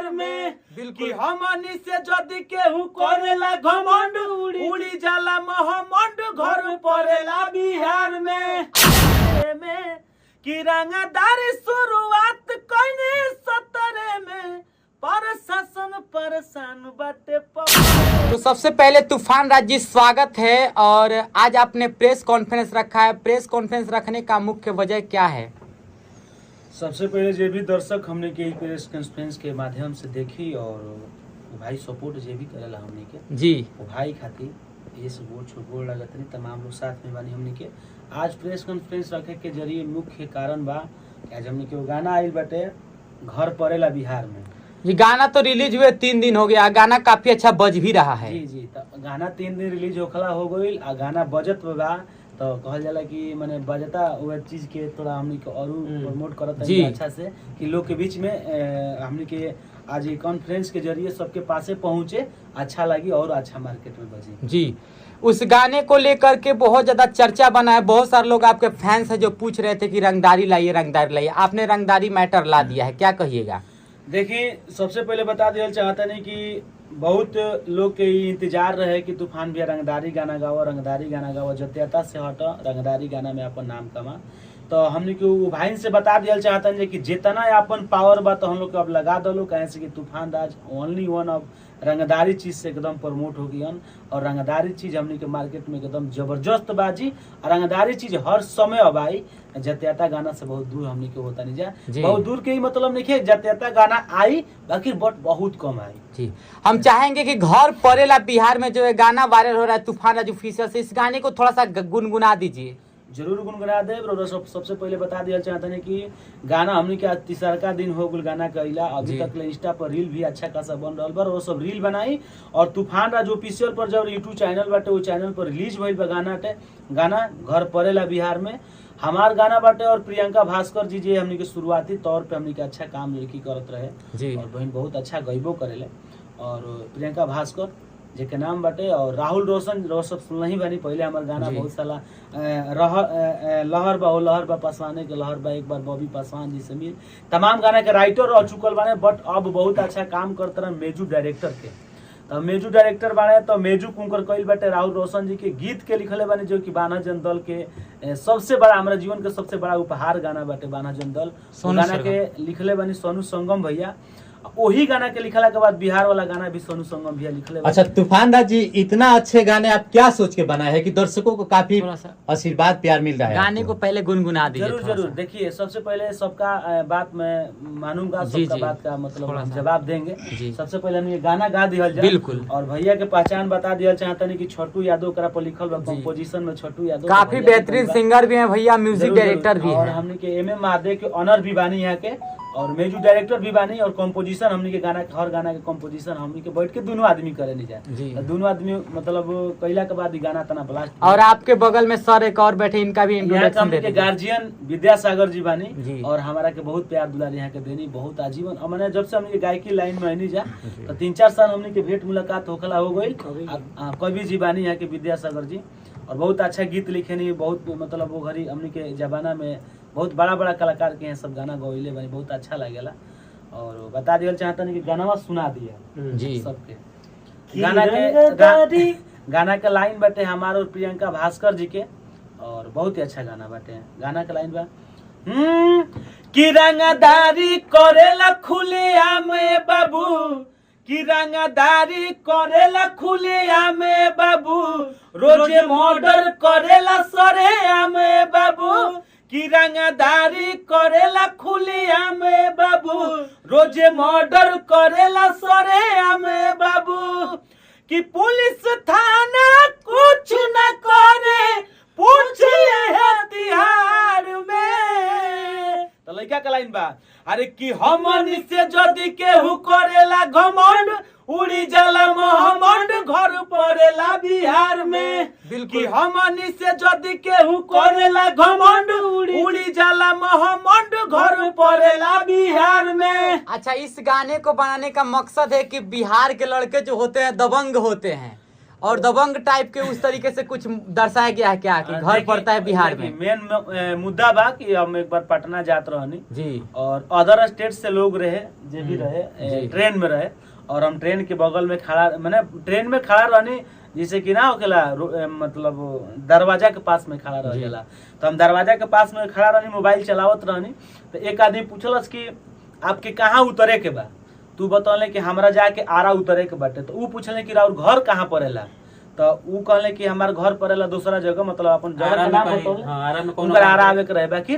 बिहार में कि हमनी से जदी केहू करेला घमंड उड़ी जाला महमंड घर पड़ेला बिहार में कि रंगदारी शुरुआत कइने 17 में प्रशासन परेशान बाटे। तो सबसे पहले तूफान राज जी स्वागत है। और आज आपने प्रेस कॉन्फ्रेंस रखा है, प्रेस कॉन्फ्रेंस रखने का मुख्य वजह क्या है? सबसे पहले जो भी दर्शक हमने के प्रेस कॉन्फ्रेंस के माध्यम से देखी और भाई सपोर्ट जो भी करेला हमने के जी वो भाई खातिर ये सब गोड़ लगत नहीं तमाम लोग साथ में बानी। हमने के आज प्रेस कॉन्फ्रेंस रखे के जरिए मुख्य कारण बा कि आज हमने के वो गाना आइल बाटे घर पड़ेला बिहार में। ये गाना तो रिलीज हुए 3 दिन हो गया, गाना काफी अच्छा बज भी रहा है। जी जी, तो गाना 3 दिन रिलीज होखला हो गई आ गाना बजत बा तो कहल जाला कि माने बजता वो चीज के थोड़ा हमनी के और प्रमोट करत है अच्छा से कि लोग के बीच में हमनी के आज ये कॉन्फ्रेंस के जरिए सबके पासे पहुंचे, अच्छा लगी और अच्छा मार्केट में बजी। जी, उस गाने को लेकर के बहुत ज्यादा चर्चा बना है। बहुत सारे लोग आपके फैंस है जो पूछ रहे थे कि रंगदारी लाइए रंगदारी लाइए, आपने रंगदारी मैटर ला दिया है, क्या कहिएगा? देखिए, सबसे पहले बता दिया चाहता नहीं कि बहुत लोग के इंतजार रहे कि तूफान भैया रंगदारी गाना गाओ जतियता से हट रंगदारी गाना में अपन नाम कमा। तो हमने के भाई से बता दिया चाहता है कि जितना अपन पावर बा तो हम लोग अब लगा दो कहे से कि तूफान राज ओनली वन अब रंगदारी चीज से एकदम प्रमोट हो गई और रंगदारी चीज हमने के मार्केट में एकदम जबरदस्त बाजी और रंगदारी चीज हर समय अब आई। जतियता गाना से बहुत दूर हमने के होता नहीं जा, बहुत दूर के ही मतलब नहीं है, जतियता गाना आई बाकी बट बहुत कम आई। जी, हम चाहेंगे कि घर पड़ेला बिहार में जो है गाना वायरल हो रहा है तूफान राज ऑफिशियल से, इस गाने को थोड़ा सा गुनगुना दीजिए। जरूर गुनगुना दे। सबसे पहले बता दिया चाहते हैं कि गाना हमने के 3रा दिन हो गल गाना कइला, अभी तक इंस्टा पर रील भी अच्छा खासा बन रहा बा, वो सब रील बनाई और तूफान राज ऑफिशियल पर जब यूट्यूब चैनल बाटे वो चैनल पर रिलीज भइल बा गाना घर पड़ेला बिहार में हमार गाना बाटे। और प्रियंका भास्कर जी जे हमने के शुरुआती तौर पे हमने के अच्छा काम लड़की करत रहे और बहन बहुत अच्छा गईबो करेले और प्रियंका भास्कर जेके नाम बाटे और राहुल रोशन सब सुनल ही बानी। पहले हमार गाना बहुत साला लहर बा पासवाने के लहर बा, एक बार बॉबी पासवान जी से मिल, तमाम गाना के राइटर रह चुकल बाने बट अब बहुत अच्छा काम करते रहे मेजू डायरेक्टर के। तो मेजू डायरेक्टर बाने तो मेजू कुंकर कइल बाटे राहुल रोशन जी के गीत के लिखले बानी जो कि बान्हा जन दल के सबसे बड़ा हमारा जीवन के सबसे बड़ा उपहार गाना बाटे बान्हा जन दल। गाना के लिखले बानी सोनू संगम भैया, वही गाना के लिखला के बाद बिहार वाला गाना भी सोनू संगम भैया लिखले। अच्छा तूफान राज जी, इतना अच्छे गाने आप क्या सोच के बनाए हैं कि दर्शकों को काफी आशीर्वाद प्यार मिल रहा है? गाने को पहले गुनगुना दीजिए। जरूर देखिए, सबसे पहले सबका बात मैं मानूंगा, सबका बात का मतलब जवाब देंगे। सबसे पहले हम ये गाना गा दिया बिल्कुल और भैया के पहचान बता दिया चाहता नहीं कि छोटू यादव करा पर लिखल बा, कंपोजिशन में छोटू यादव काफी बेहतरीन सिंगर भी है भैया, म्यूजिक डायरेक्टर भी है और हमने के एम महादेव के ऑनर भी बानी यहाँ के और मेजू डायरेक्टर भी बानी और कंपोजिशन हमनी के गाना हर गाना के कंपोजिशन हमनी के बैठ के दोनों आदमी करे नहीं जाए, दोनों आदमी मतलब कैला के बाद गाना तना ब्लास्ट। और आपके बगल में सर एक और बैठे, इनका भी इंट्रोडक्शन दे दीजिए। गार्जियन विद्यासागर जी बानी और हमारा के बहुत प्यार दुलार यहाँ के देनी बहुत आजीवन। मैंने जब से हमनी गायकी लाइन में नहीं जा तो 3-4 साल हमनी के भेंट मुलाकात होखला हो गई। कवि जी बानी यहाँ के विद्यासागर जी और बहुत अच्छा गीत लिखे नहीं, बहुत मतलब वो घड़ी हमनी के जमाना में बहुत बड़ा कलाकार के हैं सब गाना गौले बनी, बहुत अच्छा लगेला। और बता दिया चाहता नहीं कि गाना सुना दिया जी सबके गाना के लाइन बाटे हमारे और प्रियंका भास्कर जी के और बहुत ही अच्छा गाना बाटे। गाना के लाइन बा कि रंगदारी करेला खुले आमे बाबू, कि रंगदारी करेला खुले आमे बाबू, रोजे मर्डर करेला सरे आमे बाबू, कि रंगदारी करेला खुले आमे बाबू, रोजे मर्डर करेला सरे आमे बाबू, कि पुलिस थाना कुछ न करे पूछे हथियार में। तो लड़का का लाइन बा अरे कि हमनी से जदी केहू करेला घमंड उड़ी जाला महमंड घर पड़ेला बिहार में, कि हमनी से जदी केहू करेला घमंड उड़ी जाला महमंड घर पड़ेला बिहार में। अच्छा, इस गाने को बनाने का मकसद है कि बिहार के लड़के जो होते हैं दबंग होते हैं और दबंग टाइप के उस तरीके से कुछ दर्शाया गया है क्या कि घर पड़ता है बिहार में? मेन मुद्दा बा कि हम एक बार पटना जात रहनी जी, और अदर स्टेट से लोग रहे जे भी रहे ट्रेन में रहे, और हम ट्रेन के बगल में खड़ा, मैंने ट्रेन में खड़ा रहनी जैसे कि ना होकेला मतलब दरवाजा के पास में खड़ा रह जाला, तो हम दरवाजा के पास में खड़ा रहनी, मोबाइल चलावत रहनी, तो एक आदमी पूछलस कि आपके कहाँ उतरे के बा, तू बतौले कि हमरा जाके आरा उतरे के बाटे, तो ऊ पूछले कि राउर घर कहाँ पड़ेला, तो ऊ कहले कि हमार घर पड़ेला दूसरा जगह, मतलब अपन जगह का नाम बतौले, उनकर आरा आवे के रहे। बाकी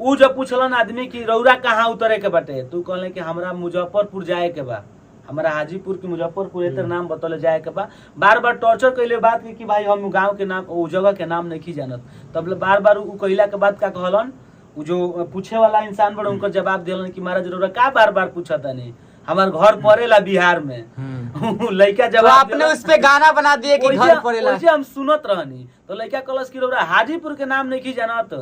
ऊ जब पूछलन आदमी कि रौरा कहाँ उतरे के बाटे, तू कहले कि हमरा मुजफ्फरपुर जाए के बा, हमारा हाजीपुर की मुजफ्फरपुर एतर नाम बतौले जाए के बा। बार बार टॉर्चर कैले बात कि भाई हम गांव के नाम उ जगह के नाम नहीं जानत, तब बार बार उ कहला के बाद का कहलन, उ जो पूछे वाला इंसान बड़ उनकर जवाब दिलन कि महाराज रौरा का बार बार पूछत नहीं, हमार घर पड़ेला बिहार में। लड़का तो जवाब आपने उस पे गाना बना दिए कि घर पड़ेला, वैसे हम सुनत रहनी, तो लड़का कहलस कि रौरा हाजीपुर के नाम नहीं जानत,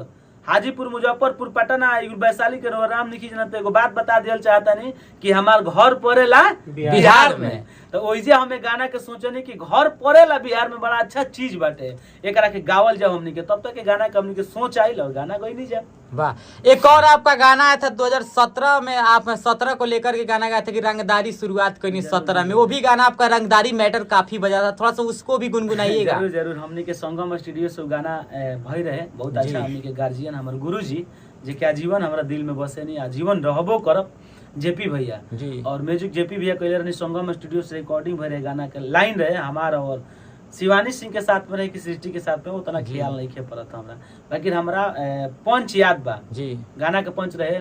हाजीपुर मुजफ्फरपुर पटना वैशाली के नाम नहीं जानत, एगो बात बता दियल चाहता नहीं कि हमार घर पड़ेला बिहार में। तो वैसे हमें गाना के सोचनी कि घर पड़ेला बिहार में बड़ा अच्छा चीज बाटे, एकरा के गावल जाओ हमनी के, तब तक के गाना के हमनी के सोच आइल और गाना गई नहीं जा। वाह। एक और आपका गाना आया था 2017 में, आप 17 को लेकर के गाना गाया था कि रंगदारी शुरुआत करनी 17 में, वो भी गाना आपका रंगदारी मैटर काफी बजा था, थोड़ा सा उसको भी गुनगुनाइएगा। जरूर जरूर, हमनी के संगम स्टूडियो से गाना भई रहे, बहुत अच्छा। हमनी के गार्जियन हमारे गुरुजी जे के आजीवन हमारा दिल में बसे नहीं, आजीवन रहबो करब, जेपी भैया जी, और म्यूजिक जेपी भैया कहले रहनी, संगम स्टूडियो से रिकॉर्डिंग भरे गाना के लाइन रहे हमारा और शिवानी सिंह के साथ में रहे कि सृष्टि के साथ में, उतना ख्याल नहीं खे पड़ा था हमरा, लेकिन हमरा पंच याद बा जी, गाना के पंच रहे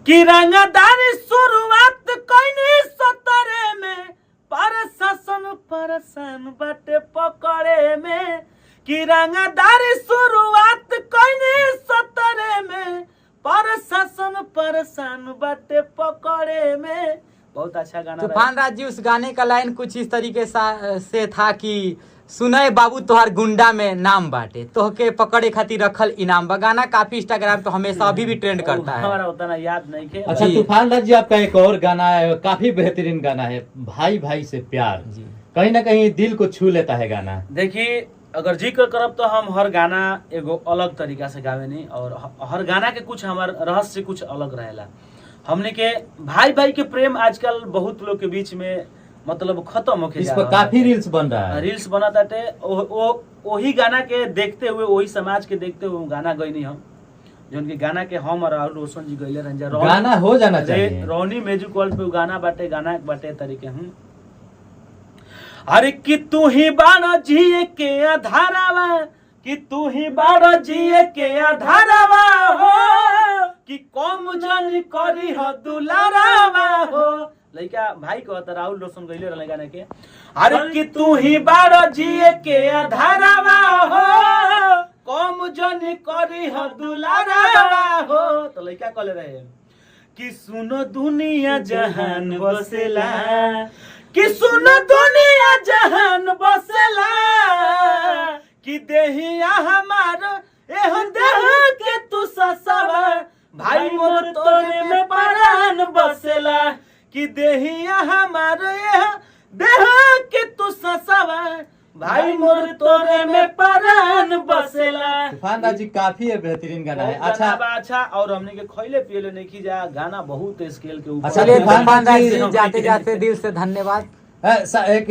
कि रंगदारी शुरुआत कइनी 17 में, प्रशासन परेशान बाटे पकड़े में, कि रंगदारी शुरुआत कइनी 17 में, प्रशासन परेशान बाटे पकड़े में। बहुत अच्छा गाना। तूफान राज जी, उस गाने का लाइन कुछ इस तरीके से था कि सुनय बाबू तोहार गुंडा में नाम बाटे, तोहके पकड़े खातिर रखल इनाम बा। गाना काफी इंस्टाग्राम पे हमेशा अभी भी ट्रेंड करता है। हमारा उतना याद नहीं है। अच्छा तूफान राज जी, आपका एक और गाना है, काफी बेहतरीन गाना है, भाई भाई से प्यार, कहीं ना कहीं दिल को छू लेता है गाना। देखिए, अगर जिक्र करब तो हम हर गाना एगो अलग तरीका से गावे नहीं, और हर गाना के कुछ हमार रहस्य कुछ अलग रहेला। हमने के भाई भाई के प्रेम आजकल बहुत लोग के बीच में मतलब खत्म होके इस पर काफी रील्स बन रहा है, रील्स बना ताटे। वही गाना के देखते हुए, वही समाज के देखते हुए गाना गईनी हम, जो कि गाना के हम और राहुल रोशन जी गईले रंजा, गाना हो जाना चाहिए। रोनी म्यूजिक वर्ल्ड पे गाना बाटे तरीके हम। अरे कि तू ही बाड़ा जिए के आधारवा, कि तू ही बाड़ा जिए के आधारवा हो, कि कम जानी करी हो दुलारावा हो। लइका भाई कहता राहुल रोशन गईले रहले गाने के, अरे कि तू ही बाड़ा जिए के आधारवा हो, कम जानी करी हो दुलारावा हो। तो लइका कहले रहे कि सुनो दुनिया जहान बसेला, कि सुनो दुनिया जहान बसेला, कि देहिया हमार एह देह के तू ससवा, भाई मोर तोरे में परान बसेला, कि देहिया हमार एह देह के तू ससवा, भाई मोर तोरे में परान बसेला। तूफान राज जी काफी है बेहतरीन गाना है। अच्छा, और हमने के खइले पियले नहीं की जा, गाना बहुत स्केल के ऊपर। चलिए तूफान राज जी, जाते जाते दिल से धन्यवाद। एक